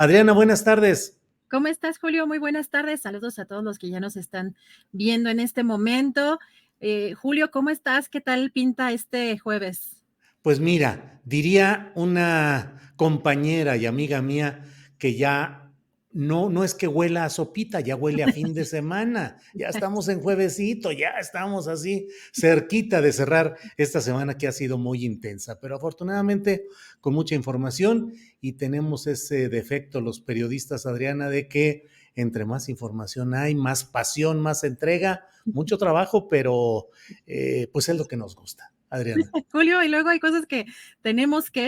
Adriana, buenas tardes. ¿Cómo estás, Julio? Muy buenas tardes. Saludos a todos los que ya nos están viendo en este momento. Julio, ¿cómo estás? ¿Qué tal pinta este jueves? Pues mira, diría una compañera y amiga mía que ya no es que huela a sopita, ya huele a fin de semana. Ya estamos en juevesito, ya estamos así cerquita de cerrar esta semana que ha sido muy intensa, pero afortunadamente con mucha información y tenemos ese defecto los periodistas, Adriana, de que entre más información hay, más pasión, más entrega, mucho trabajo, pero pues es lo que nos gusta, Adriana. Julio, y luego hay cosas que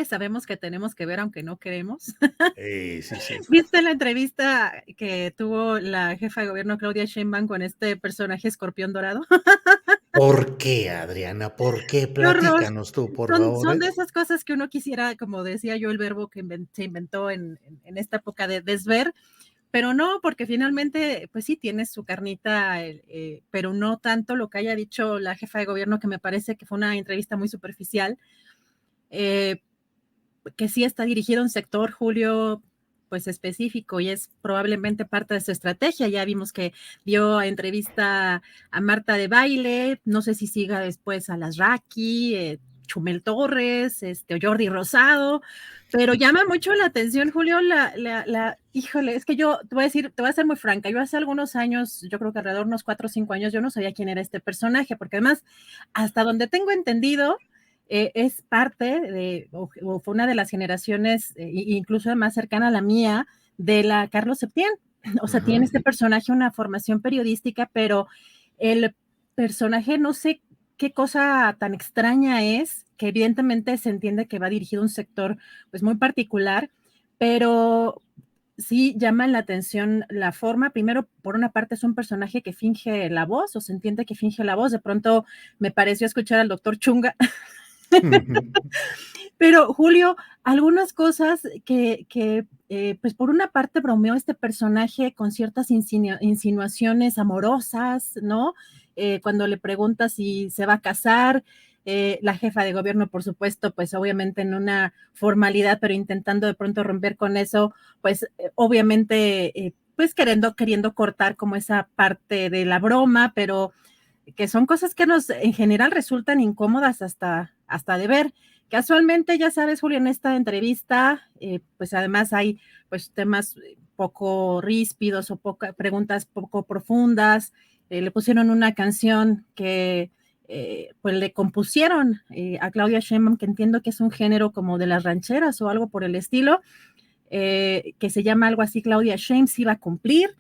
sabemos que tenemos que ver aunque no queremos. Sí, sí. ¿Viste la entrevista que tuvo la jefa de gobierno Claudia Sheinbaum con este personaje escorpión dorado? ¿Por qué, Adriana? ¿Por qué? ¡Qué horror! Platícanos tú, por Son favor. de esas cosas que uno quisiera, como decía yo, el verbo que se inventó en esta época de desver, pero no, porque finalmente, pues sí, tiene su carnita, pero no tanto lo que haya dicho la jefa de gobierno, que me parece que fue una entrevista muy superficial, eh, que sí está dirigido a un sector, Julio, pues específico y es probablemente parte de su estrategia. Ya vimos que dio entrevista a Marta de Baile, no sé si siga después a las Raki, Chumel Torres, o Jordi Rosado, pero llama mucho la atención, Julio, híjole, es que yo te voy a decir, te voy a ser muy franca, yo hace algunos años, yo creo que alrededor de unos 4 o 5 años, yo no sabía quién era este personaje, porque además, hasta donde tengo entendido, es parte o fue una de las generaciones, incluso más cercana a la mía, de la Carlos Septién. O sea, tiene este personaje una formación periodística, pero el personaje no sé qué cosa tan extraña es, que evidentemente se entiende que va dirigido a un sector pues muy particular, pero sí llama la atención la forma. Primero, por una parte, es un personaje que finge la voz, o se entiende que finge la voz. De pronto me pareció escuchar al doctor Chunga. Pero Julio, algunas cosas pues por una parte bromeó este personaje con ciertas insinuaciones amorosas, ¿no? Cuando le pregunta si se va a casar, la jefa de gobierno, por supuesto, pues obviamente en una formalidad, pero intentando de pronto romper con eso, pues obviamente, pues queriendo cortar como esa parte de la broma, pero que son cosas que nos en general resultan incómodas hasta de ver. Casualmente, ya sabes, Julio, en esta entrevista, pues además hay pues temas poco ríspidos o preguntas poco profundas. Le pusieron una canción que pues le compusieron a Claudia Sheinbaum, que entiendo que es un género como de las rancheras o algo por el estilo, que se llama algo así, Claudia Sheinbaum se iba a cumplir,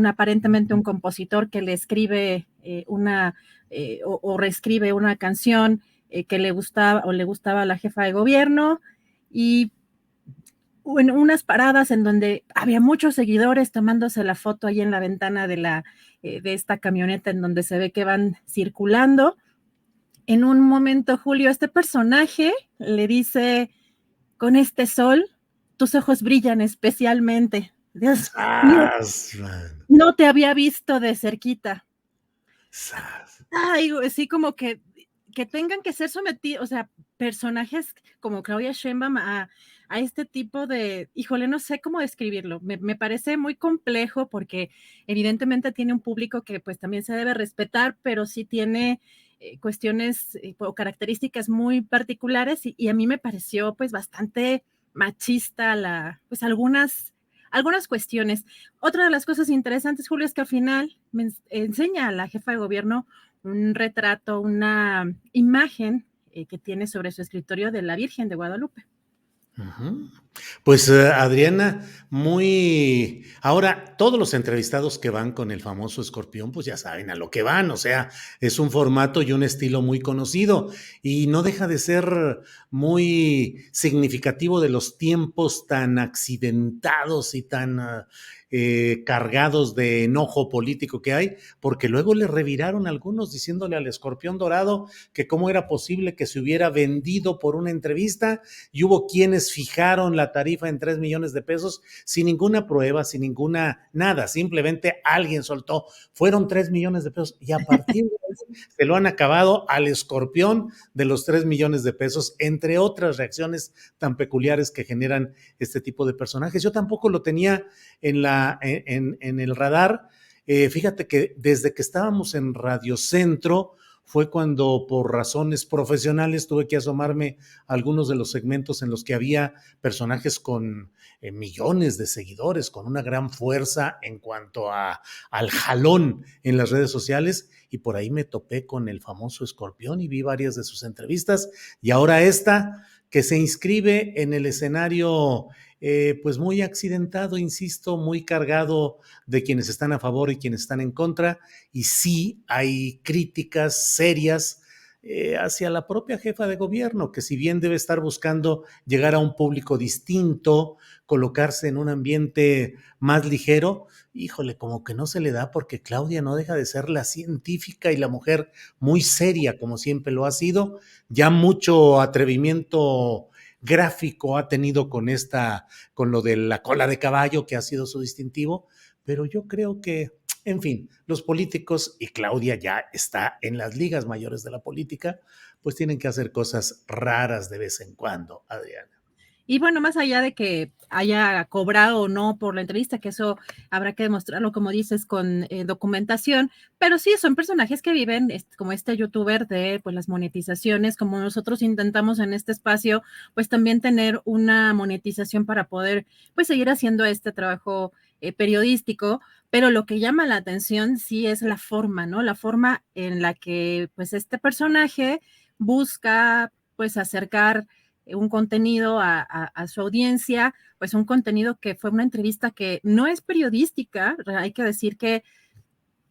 aparentemente un compositor que le escribe o reescribe una canción que le gustaba a la jefa de gobierno, y en unas paradas en donde había muchos seguidores tomándose la foto ahí en la ventana de esta camioneta en donde se ve que van circulando. En un momento, Julio, este personaje le dice: con este sol, tus ojos brillan especialmente. Dios mío, ¡Sas, man! no te había visto de cerquita. ¡Sas! Ay, así como que tengan que ser sometidos, o sea, personajes como Claudia Sheinbaum a este tipo de, híjole, no sé cómo describirlo. Me parece muy complejo porque evidentemente tiene un público que pues también se debe respetar, pero sí tiene cuestiones o características muy particulares y a mí me pareció pues bastante machista pues algunas cuestiones. Otra de las cosas interesantes, Julio, es que al final me enseña a la jefa de gobierno un retrato, una imagen que tiene sobre su escritorio de la Virgen de Guadalupe. Ujú. Pues Adriana, muy... Ahora, todos los entrevistados que van con el famoso escorpión, pues ya saben a lo que van, o sea, es un formato y un estilo muy conocido y no deja de ser muy significativo de los tiempos tan accidentados y tan cargados de enojo político que hay, porque luego le reviraron algunos diciéndole al escorpión dorado que cómo era posible que se hubiera vendido por una entrevista y hubo quienes fijaron la tarifa en 3 millones de pesos sin ninguna prueba, sin ninguna, nada, simplemente alguien soltó, fueron 3 millones de pesos y a partir de ahí se lo han acabado al escorpión de los 3 millones de pesos, entre otras reacciones tan peculiares que generan este tipo de personajes. Yo tampoco lo tenía en el radar. Fíjate que desde que estábamos en Radio Centro fue cuando por razones profesionales tuve que asomarme a algunos de los segmentos en los que había personajes con millones de seguidores, con una gran fuerza en cuanto al jalón en las redes sociales, y por ahí me topé con el famoso Escorpión y vi varias de sus entrevistas, y ahora esta que se inscribe en el escenario pues muy accidentado, insisto, muy cargado de quienes están a favor y quienes están en contra, y sí hay críticas serias hacia la propia jefa de gobierno, que si bien debe estar buscando llegar a un público distinto, colocarse en un ambiente más ligero, híjole, como que no se le da, porque Claudia no deja de ser la científica y la mujer muy seria, como siempre lo ha sido, ya mucho atrevimiento gráfico ha tenido con lo de la cola de caballo, que ha sido su distintivo, pero yo creo que, en fin, los políticos, y Claudia ya está en las ligas mayores de la política, pues tienen que hacer cosas raras de vez en cuando, Adriana. Y bueno, más allá de que haya cobrado o no por la entrevista, que eso habrá que demostrarlo, como dices, con documentación, pero sí, son personajes que viven como este youtuber de pues las monetizaciones, como nosotros intentamos en este espacio, pues también tener una monetización para poder pues seguir haciendo este trabajo periodístico, pero lo que llama la atención sí es la forma, ¿no? La forma en la que pues este personaje busca pues acercar un contenido a su audiencia, pues un contenido que fue una entrevista que no es periodística, hay que decir que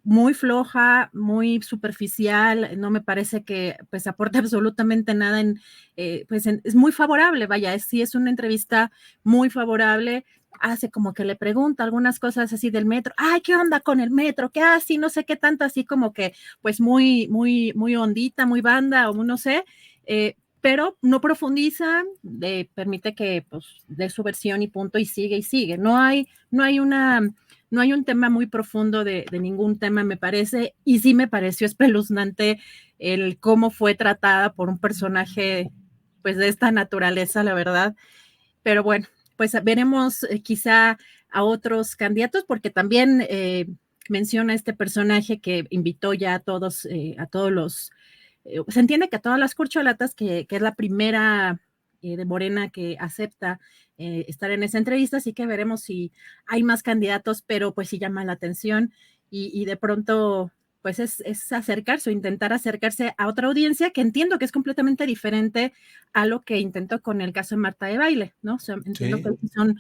muy floja, muy superficial, no me parece que pues aporte absolutamente nada es muy favorable, vaya, sí es una entrevista muy favorable, hace como que le pregunta algunas cosas así del metro, ay, ¿qué onda con el metro? ¿Qué así? No sé qué tanto, así como que pues muy hondita, muy banda o no sé, pero no profundiza, permite que pues dé su versión y punto y sigue. No hay un tema muy profundo de ningún tema, me parece, y sí me pareció espeluznante el cómo fue tratada por un personaje pues de esta naturaleza, la verdad. Pero bueno, pues veremos quizá a otros candidatos, porque también menciona este personaje que invitó ya a todos los se entiende que a todas las corcholatas, que es la primera de Morena que acepta estar en esa entrevista, así que veremos si hay más candidatos, pero pues sí llama la atención y de pronto pues es acercarse o intentar acercarse a otra audiencia que entiendo que es completamente diferente a lo que intentó con el caso de Marta de Baile, ¿no? O sea, entiendo Sí. que son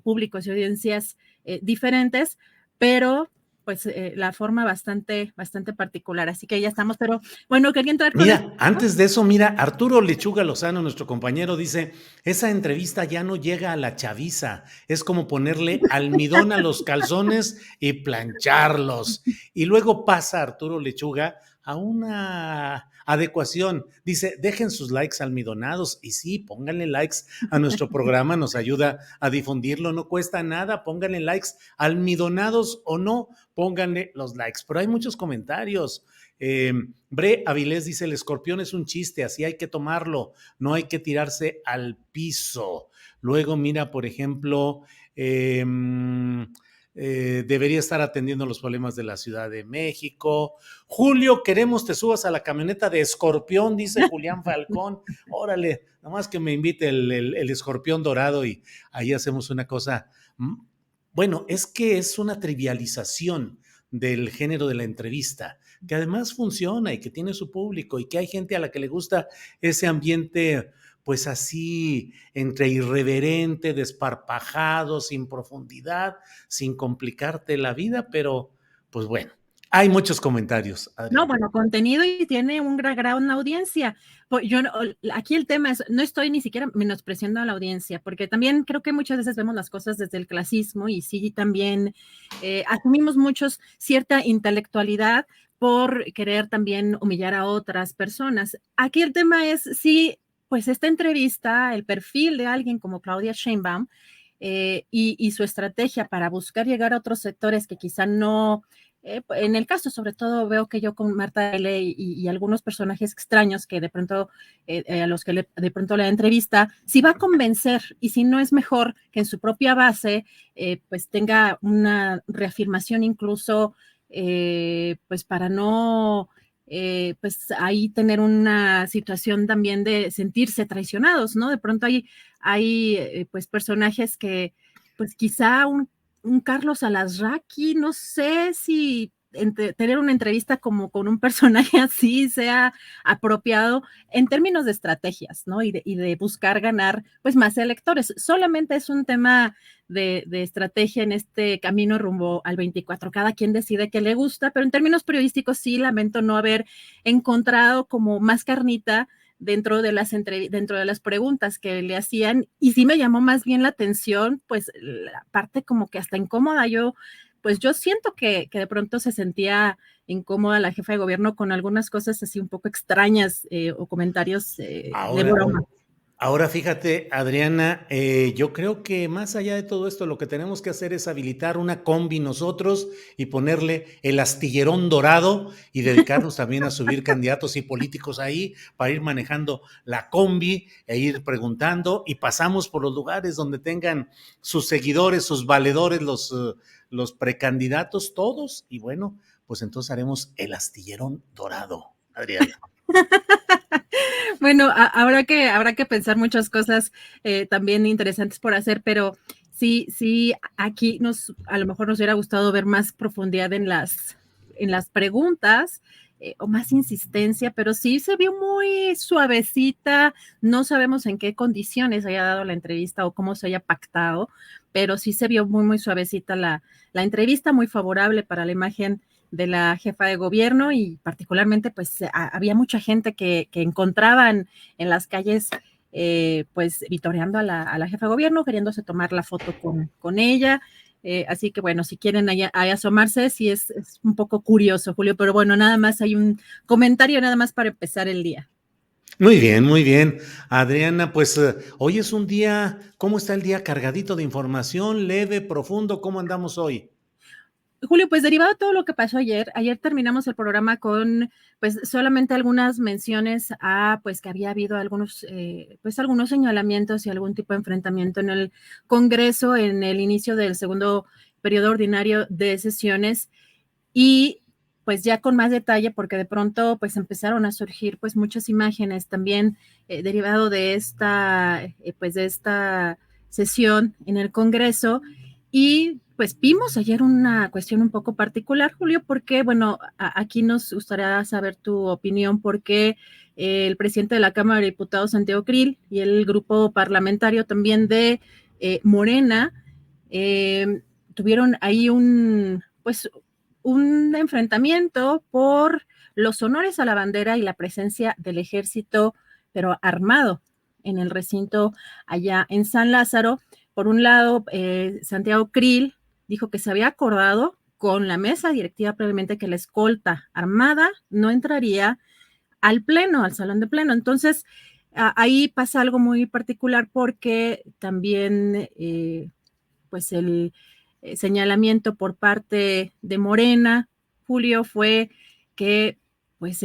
públicos y audiencias diferentes, pero pues la forma bastante particular, así que ya estamos, pero bueno, quería entrar con esto. Mira, antes de eso, mira, Arturo Lechuga Lozano, nuestro compañero, dice, esa entrevista ya no llega a la chaviza, es como ponerle almidón a los calzones y plancharlos. Y luego pasa Arturo Lechuga a una adecuación. Dice, dejen sus likes almidonados y sí, pónganle likes a nuestro programa, nos ayuda a difundirlo, no cuesta nada, pónganle likes almidonados o no, pónganle los likes. Pero hay muchos comentarios. Bre Avilés dice, el escorpión es un chiste, así hay que tomarlo, no hay que tirarse al piso. Luego mira, por ejemplo, debería estar atendiendo los problemas de la Ciudad de México. Julio, queremos te subas a la camioneta de Escorpión, dice Julián Falcón. Órale, nomás que me invite el Escorpión dorado y ahí hacemos una cosa. Bueno, es que es una trivialización del género de la entrevista, que además funciona y que tiene su público y que hay gente a la que le gusta ese ambiente, pues así, entre irreverente, desparpajado, sin profundidad, sin complicarte la vida, pero pues bueno, hay muchos comentarios, No, Adriana. bueno, contenido y tiene un gran audiencia. Pues yo aquí el tema es, no estoy ni siquiera menospreciando a la audiencia, porque también creo que muchas veces vemos las cosas desde el clasismo y sí también asumimos muchos cierta intelectualidad por querer también humillar a otras personas. Aquí el tema es si, pues esta entrevista, el perfil de alguien como Claudia Sheinbaum, y su estrategia para buscar llegar a otros sectores que quizá no, en el caso sobre todo veo que yo con Marta L. y algunos personajes extraños que de pronto, a los que de pronto la entrevista, si va a convencer y si no es mejor que en su propia base pues tenga una reafirmación incluso pues para no pues ahí tener una situación también de sentirse traicionados, ¿no? De pronto hay pues personajes que pues quizá un Carlos Alasraqui, no sé si tener una entrevista como con un personaje así sea apropiado en términos de estrategias, ¿no? Y de buscar ganar pues más electores. Solamente es un tema de estrategia en este camino rumbo al 24. Cada quien decide qué le gusta, pero en términos periodísticos sí lamento no haber encontrado como más carnita dentro de las preguntas que le hacían, y sí me llamó más bien la atención, pues la parte como que hasta incómoda. Pues yo siento que de pronto se sentía incómoda la jefa de gobierno con algunas cosas así un poco extrañas o comentarios de Ahora, broma. Ahora fíjate, Adriana, yo creo que más allá de todo esto, lo que tenemos que hacer es habilitar una combi nosotros y ponerle el astillerón dorado y dedicarnos también a subir candidatos y políticos ahí para ir manejando la combi e ir preguntando, y pasamos por los lugares donde tengan sus seguidores, sus valedores, los precandidatos, todos, y bueno, pues entonces haremos el astillerón dorado, Adriana. Bueno, habrá que pensar muchas cosas también interesantes por hacer, pero sí, aquí a lo mejor nos hubiera gustado ver más profundidad en las preguntas o más insistencia, pero sí se vio muy suavecita. No sabemos en qué condiciones haya dado la entrevista o cómo se haya pactado, pero sí se vio muy suavecita la entrevista, muy favorable para la imagen de la jefa de gobierno, y particularmente pues había mucha gente que encontraban en las calles pues vitoreando a la jefa de gobierno, queriéndose tomar la foto con ella. Así que bueno, si quieren ahí asomarse, sí es un poco curioso, Julio, pero bueno, nada más hay un comentario nada más para empezar el día. Muy bien, muy bien. Adriana, pues hoy es un día, ¿cómo está el día? Cargadito de información, leve, profundo, ¿cómo andamos hoy? Julio, pues derivado de todo lo que pasó ayer terminamos el programa con pues solamente algunas menciones a pues que había habido algunos señalamientos y algún tipo de enfrentamiento en el Congreso en el inicio del segundo periodo ordinario de sesiones, y pues ya con más detalle porque de pronto pues empezaron a surgir pues muchas imágenes también derivado pues de esta sesión en el Congreso. Y pues vimos ayer una cuestión un poco particular, Julio, porque bueno, aquí nos gustaría saber tu opinión, porque el presidente de la Cámara de Diputados, Santiago Krill, y el grupo parlamentario también de Morena, tuvieron ahí un enfrentamiento por los honores a la bandera y la presencia del ejército, pero armado, en el recinto allá en San Lázaro. Por un lado, Santiago Krill dijo que se había acordado con la mesa directiva previamente que la escolta armada no entraría al pleno, al salón de pleno. Entonces, ahí pasa algo muy particular porque también, pues el señalamiento por parte de Morena, Julio, fue que pues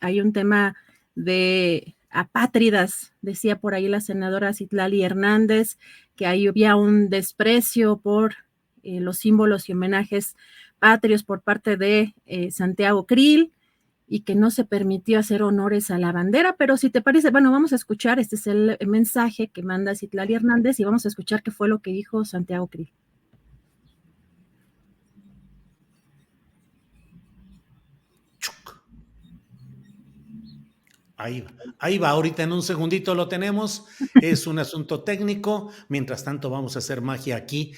hay un tema de apátridas, decía por ahí la senadora Citlali Hernández, que ahí había un desprecio por los símbolos y homenajes patrios por parte de Santiago Krill, y que no se permitió hacer honores a la bandera. Pero si te parece, bueno, vamos a escuchar, este es el mensaje que manda Citlali Hernández, y vamos a escuchar qué fue lo que dijo Santiago Krill. Ahí va, ahorita en un segundito lo tenemos, es un asunto técnico, mientras tanto vamos a hacer magia aquí.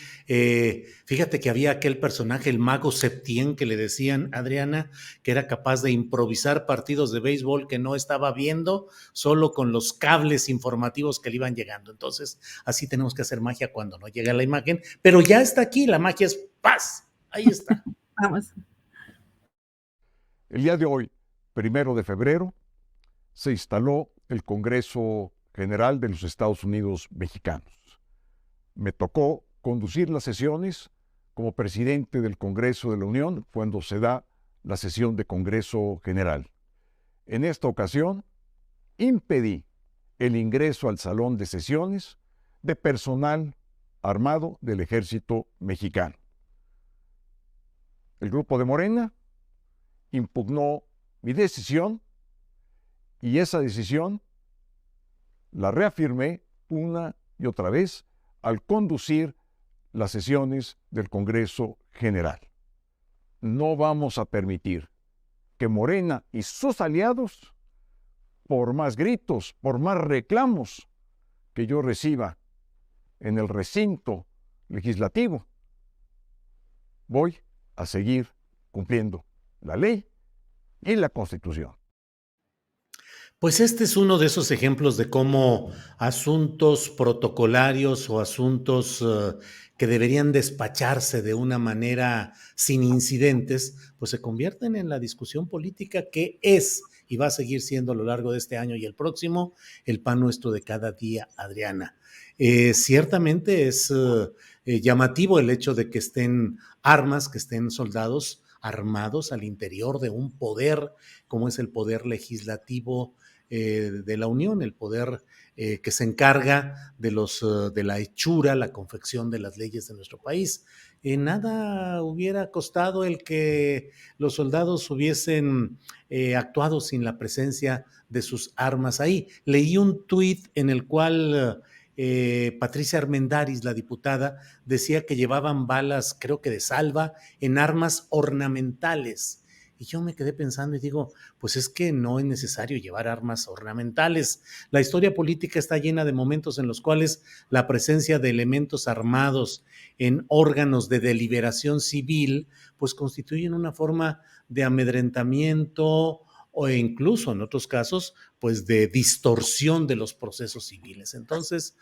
Fíjate que había aquel personaje, el mago Septién, que le decían, Adriana, que era capaz de improvisar partidos de béisbol que no estaba viendo, solo con los cables informativos que le iban llegando. Entonces, así tenemos que hacer magia cuando no llega la imagen, pero ya está aquí, la magia es paz, ahí está. Vamos. El día de hoy, 1 de febrero, se instaló el Congreso General de los Estados Unidos mexicanos. Me tocó conducir las sesiones como presidente del Congreso de la Unión cuando se da la sesión de Congreso General. En esta ocasión, impedí el ingreso al salón de sesiones de personal armado del Ejército Mexicano. El grupo de Morena impugnó mi decisión y esa decisión la reafirmé una y otra vez al conducir las sesiones del Congreso General. No vamos a permitir que Morena y sus aliados, por más gritos, por más reclamos que yo reciba en el recinto legislativo, voy a seguir cumpliendo la ley y la Constitución. Pues este es uno de esos ejemplos de cómo asuntos protocolarios o asuntos que deberían despacharse de una manera sin incidentes, pues se convierten en la discusión política que es y va a seguir siendo a lo largo de este año y el próximo el pan nuestro de cada día, Adriana. Ciertamente es llamativo el hecho de que estén armas, que estén soldados armados al interior de un poder como es el poder legislativo de la Unión, el poder que se encarga de la hechura, la confección de las leyes de nuestro país. Nada hubiera costado el que los soldados hubiesen actuado sin la presencia de sus armas ahí. Leí un tuit en el cual Patricia Armendáriz, la diputada, decía que llevaban balas, creo que de salva, en armas ornamentales. Y yo me quedé pensando y digo, pues es que no es necesario llevar armas ornamentales. La historia política está llena de momentos en los cuales la presencia de elementos armados en órganos de deliberación civil, pues constituyen una forma de amedrentamiento o incluso en otros casos, pues de distorsión de los procesos civiles. Entonces,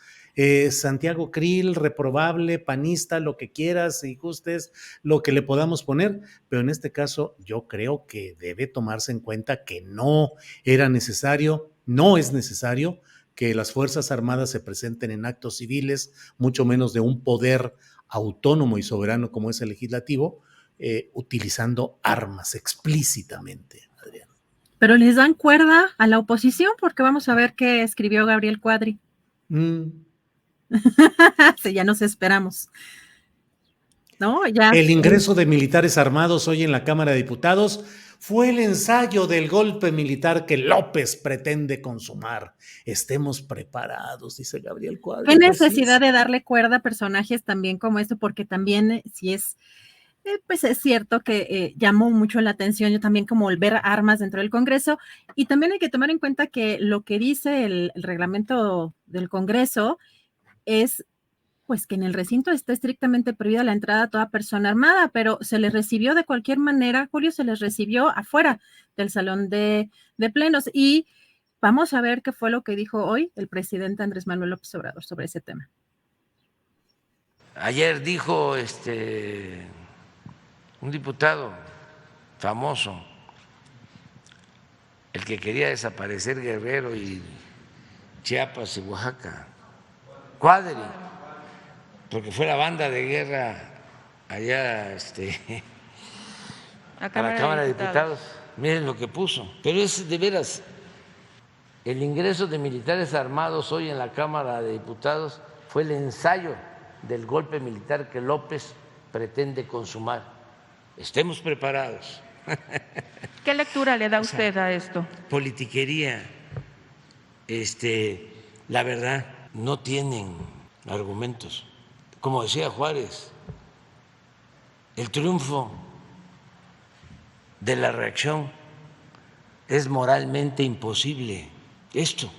Santiago Krill, reprobable, panista, lo que quieras y gustes, lo que le podamos poner, pero en este caso yo creo que debe tomarse en cuenta que no era necesario, no es necesario que las Fuerzas Armadas se presenten en actos civiles, mucho menos de un poder autónomo y soberano como es el legislativo, utilizando armas explícitamente, Adrián. Pero les dan cuerda a la oposición porque vamos a ver qué escribió Gabriel Cuadri. Sí, ya nos esperamos. ¿No? Ya. El ingreso de militares armados hoy en la Cámara de Diputados fue el ensayo del golpe militar que López pretende consumar. Estemos preparados, dice Gabriel Cuadri. ¿Qué necesidad de darle cuerda a personajes también como esto? Porque también si es pues es cierto que llamó mucho la atención, yo también como el ver armas dentro del Congreso, y también hay que tomar en cuenta que lo que dice el reglamento del Congreso es pues que en el recinto está estrictamente prohibida la entrada a toda persona armada, pero se les recibió de cualquier manera, Julio, se les recibió afuera del salón de plenos, y vamos a ver qué fue lo que dijo hoy el presidente Andrés Manuel López Obrador sobre ese tema. Ayer dijo un diputado famoso, el que quería desaparecer Guerrero y Chiapas y Oaxaca, Cuadri, porque fue la banda de guerra allá a la Cámara de Diputados. Miren lo que puso. Pero es de veras, el ingreso de militares armados hoy en la Cámara de Diputados fue el ensayo del golpe militar que López pretende consumar. Estemos preparados. ¿Qué lectura le da usted a esto? Politiquería. La verdad, no tienen argumentos. Como decía Juárez, el triunfo de la reacción es moralmente imposible. Esto,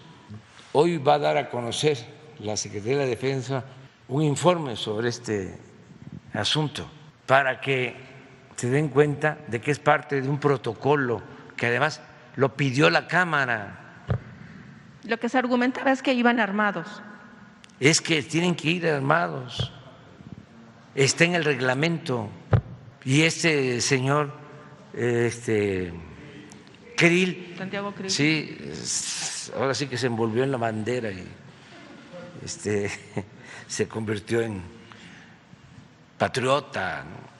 hoy va a dar a conocer la Secretaría de la Defensa un informe sobre este asunto para que se den cuenta de que es parte de un protocolo que además lo pidió la Cámara. Lo que se argumentaba es que iban armados. Es que tienen que ir armados. Está en el reglamento. Y este señor Krill, Santiago Krill. sí, ahora sí que se envolvió en la bandera y se convirtió en patriota, ¿no?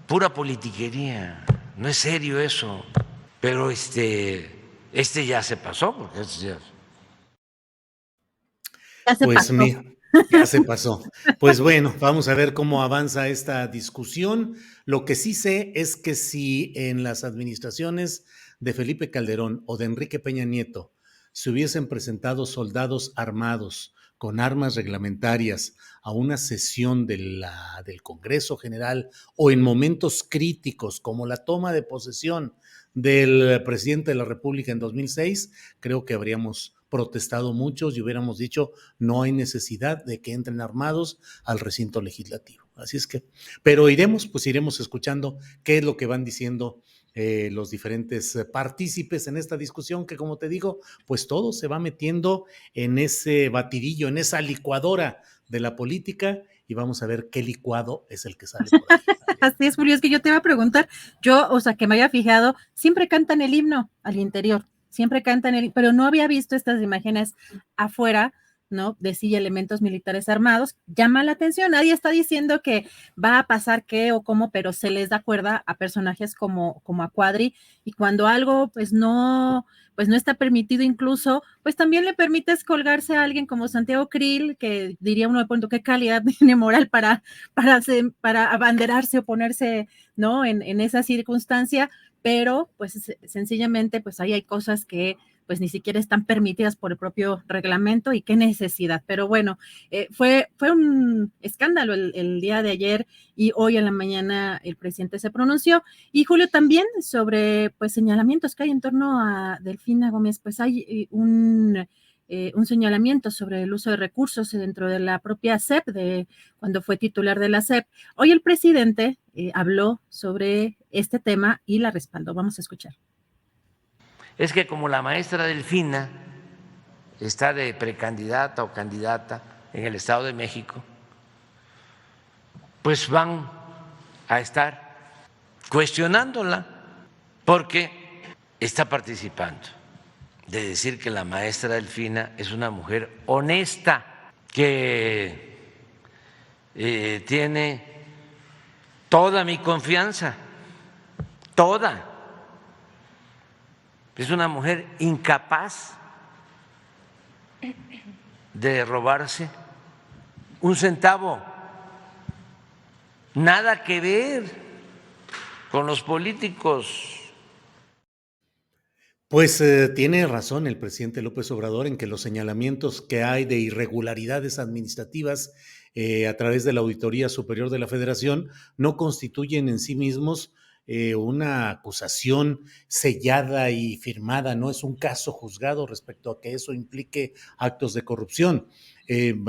Pura politiquería, no es serio eso. Pero ya se pasó, porque Ya se Pues pasó. ya se pasó. Pues bueno, vamos a ver cómo avanza esta discusión. Lo que sí sé es que si en las administraciones de Felipe Calderón o de Enrique Peña Nieto se hubiesen presentado soldados armados con armas reglamentarias a una sesión del Congreso General o en momentos críticos como la toma de posesión del presidente de la República en 2006, creo que habríamos protestado muchos y hubiéramos dicho no hay necesidad de que entren armados al recinto legislativo. Así es que, pero iremos escuchando qué es lo que van diciendo los diferentes partícipes en esta discusión que, como te digo, pues todo se va metiendo en ese batidillo, en esa licuadora de la política y vamos a ver qué licuado es el que sale por ahí. Así es, Julio, es que yo te iba a preguntar, yo, o sea, que me haya fijado, siempre cantan el himno al interior, siempre cantan pero no había visto estas imágenes afuera, ¿no? De sí elementos militares armados, llama la atención, nadie está diciendo que va a pasar qué o cómo, pero se les da cuerda a personajes como a Cuadri, y cuando algo pues no está permitido incluso, pues también le permites colgarse a alguien como Santiago Krill, que diría uno de pronto qué calidad tiene moral para abanderarse o ponerse, ¿no? En esa circunstancia, pero pues sencillamente pues ahí hay cosas que pues ni siquiera están permitidas por el propio reglamento y qué necesidad. Pero bueno, fue un escándalo el día de ayer y hoy en la mañana el presidente se pronunció. Y Julio, también sobre pues señalamientos que hay en torno a Delfina Gómez, pues hay un señalamiento sobre el uso de recursos dentro de la propia SEP, de cuando fue titular de la SEP. Hoy el presidente habló sobre este tema y la respaldó. Vamos a escuchar. Es que como la maestra Delfina está de precandidata o candidata en el Estado de México, pues van a estar cuestionándola porque está participando de decir que la maestra Delfina es una mujer honesta, que tiene toda mi confianza, toda. Es una mujer incapaz de robarse un centavo, nada que ver con los políticos. Pues tiene razón el presidente López Obrador en que los señalamientos que hay de irregularidades administrativas a través de la Auditoría Superior de la Federación no constituyen en sí mismos una acusación sellada y firmada, no es un caso juzgado respecto a que eso implique actos de corrupción.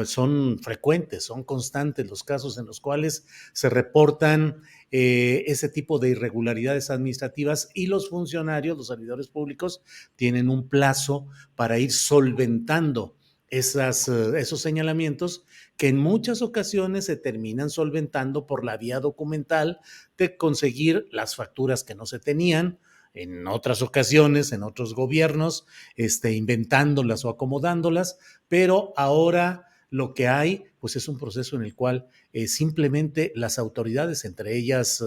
Son frecuentes, son constantes los casos en los cuales se reportan ese tipo de irregularidades administrativas y los funcionarios, los servidores públicos, tienen un plazo para ir solventando esos señalamientos que en muchas ocasiones se terminan solventando por la vía documental de conseguir las facturas que no se tenían, en otras ocasiones, en otros gobiernos, inventándolas o acomodándolas, pero ahora lo que hay, pues es un proceso en el cual simplemente las autoridades, entre ellas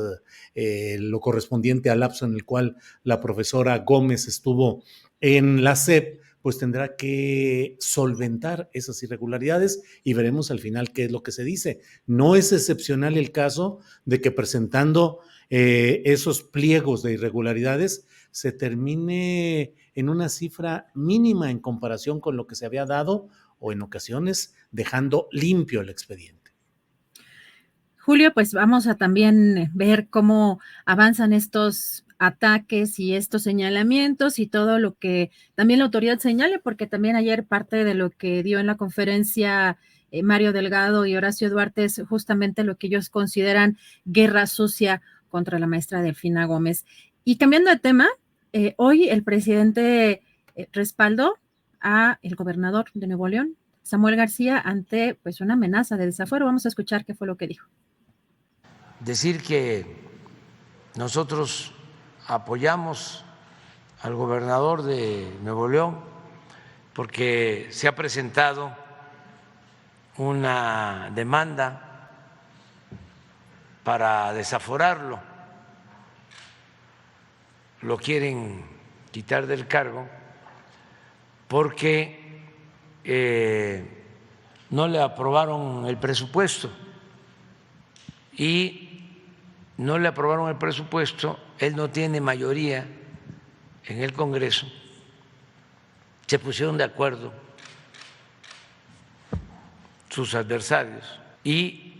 lo correspondiente al lapso en el cual la profesora Gómez estuvo en la SEP, pues tendrá que solventar esas irregularidades y veremos al final qué es lo que se dice. No es excepcional el caso de que presentando esos pliegos de irregularidades se termine en una cifra mínima en comparación con lo que se había dado o en ocasiones dejando limpio el expediente. Julio, pues vamos a también ver cómo avanzan estos ataques y estos señalamientos y todo lo que también la autoridad señale, porque también ayer parte de lo que dio en la conferencia Mario Delgado y Horacio Duarte es justamente lo que ellos consideran guerra sucia contra la maestra Delfina Gómez. Y cambiando de tema, hoy el presidente respaldó a el gobernador de Nuevo León, Samuel García, ante pues una amenaza de desafuero. Vamos a escuchar qué fue lo que dijo. Decir que nosotros apoyamos al gobernador de Nuevo León, porque se ha presentado una demanda para desaforarlo. Lo quieren quitar del cargo porque no le aprobaron el presupuesto, y no le aprobaron el presupuesto, él no tiene mayoría en el Congreso, se pusieron de acuerdo sus adversarios y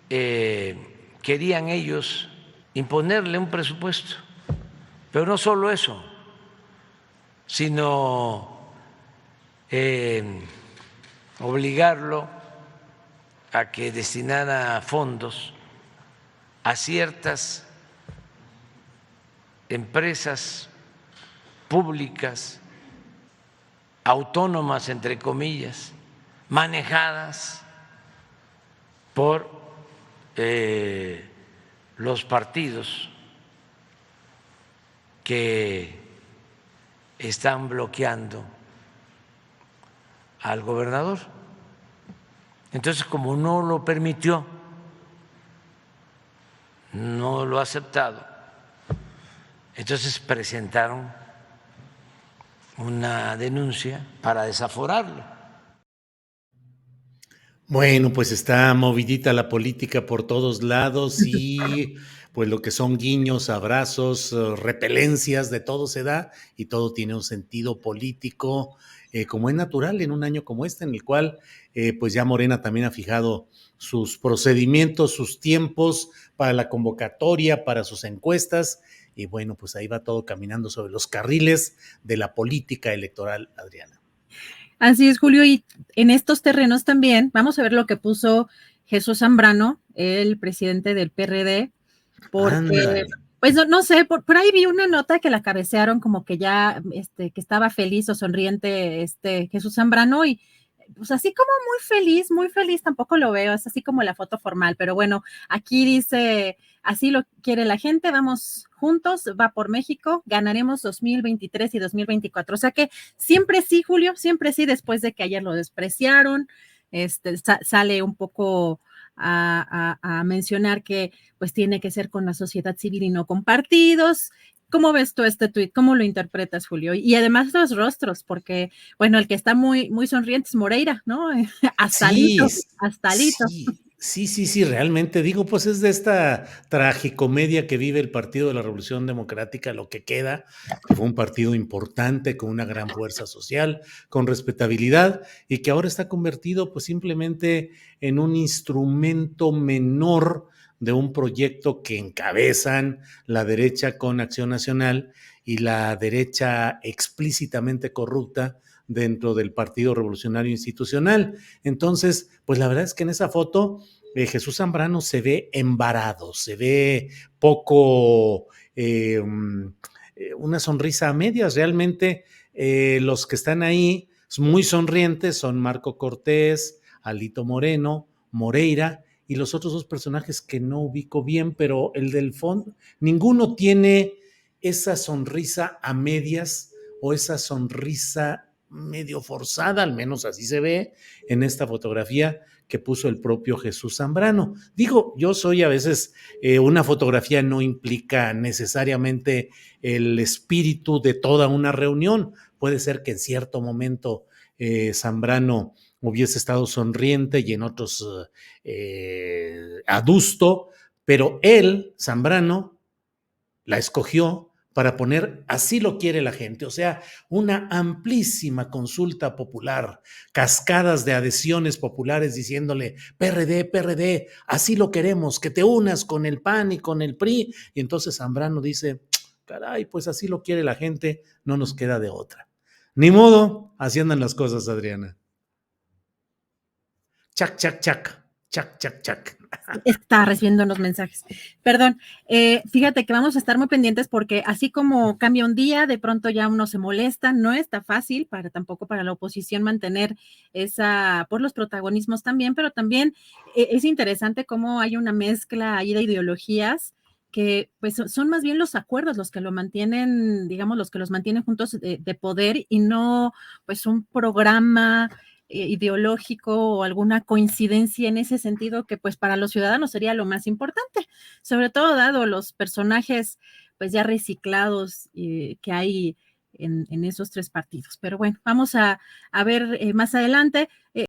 querían ellos imponerle un presupuesto. Pero no solo eso, sino obligarlo a que destinara fondos a ciertas empresas públicas, autónomas, entre comillas, manejadas por los partidos que están bloqueando al gobernador. Entonces, como no lo permitió, no lo ha aceptado, entonces presentaron una denuncia para desaforarlo. Bueno, pues está movidita la política por todos lados y pues lo que son guiños, abrazos, repelencias, de todo se da y todo tiene un sentido político, como es natural en un año como este, en el cual pues ya Morena también ha fijado sus procedimientos, sus tiempos para la convocatoria, para sus encuestas, y bueno, pues ahí va todo caminando sobre los carriles de la política electoral, Adriana. Así es, Julio, y en estos terrenos también vamos a ver lo que puso Jesús Zambrano, el presidente del PRD, porque, Ándale. pues no sé, por ahí vi una nota que la cabecearon como que ya, que estaba feliz o sonriente Jesús Zambrano, y pues así como muy feliz, tampoco lo veo, es así como la foto formal, pero bueno, aquí dice, así lo quiere la gente, vamos juntos, va por México, ganaremos 2023 y 2024, o sea que siempre sí, Julio, siempre sí, después de que ayer lo despreciaron, sale un poco a mencionar que pues tiene que ser con la sociedad civil y no con partidos. ¿Cómo ves tú este tuit? ¿Cómo lo interpretas, Julio? Y además los rostros, porque, bueno, el que está muy sonriente es Moreira, ¿no? Hasta Alito. Sí, realmente digo, pues es de esta tragicomedia que vive el Partido de la Revolución Democrática, lo que queda, que fue un partido importante, con una gran fuerza social, con respetabilidad, y que ahora está convertido pues simplemente en un instrumento menor de un proyecto que encabezan la derecha con Acción Nacional y la derecha explícitamente corrupta dentro del Partido Revolucionario Institucional. Entonces, pues la verdad es que en esa foto Jesús Zambrano se ve embarado, se ve poco, una sonrisa a medias. Realmente los que están ahí muy sonrientes son Marco Cortés, Alito Moreno, Moreira y los otros dos personajes que no ubico bien, pero el del fondo, ninguno tiene esa sonrisa a medias o esa sonrisa medio forzada, al menos así se ve en esta fotografía que puso el propio Jesús Zambrano. Digo, yo soy a veces, una fotografía no implica necesariamente el espíritu de toda una reunión. Puede ser que en cierto momento Zambrano hubiese estado sonriente y en otros adusto, pero él, Zambrano, la escogió para poner así lo quiere la gente, o sea, una amplísima consulta popular, cascadas de adhesiones populares diciéndole PRD, así lo queremos, que te unas con el PAN y con el PRI, y entonces Zambrano dice, caray, pues así lo quiere la gente, no nos queda de otra. Ni modo, así andan las cosas, Adriana. Chac. Estaba recibiendo unos mensajes. Perdón, fíjate que vamos a estar muy pendientes porque así como cambia un día, de pronto ya uno se molesta, no está fácil tampoco para la oposición mantener por los protagonismos también, pero también es interesante cómo hay una mezcla ahí de ideologías que pues son más bien los acuerdos los que lo mantienen, digamos, los que los mantienen juntos de poder y no pues un programa ideológico o alguna coincidencia en ese sentido que pues para los ciudadanos sería lo más importante, sobre todo dado los personajes pues ya reciclados que hay en esos tres partidos. Pero bueno, vamos a ver más adelante.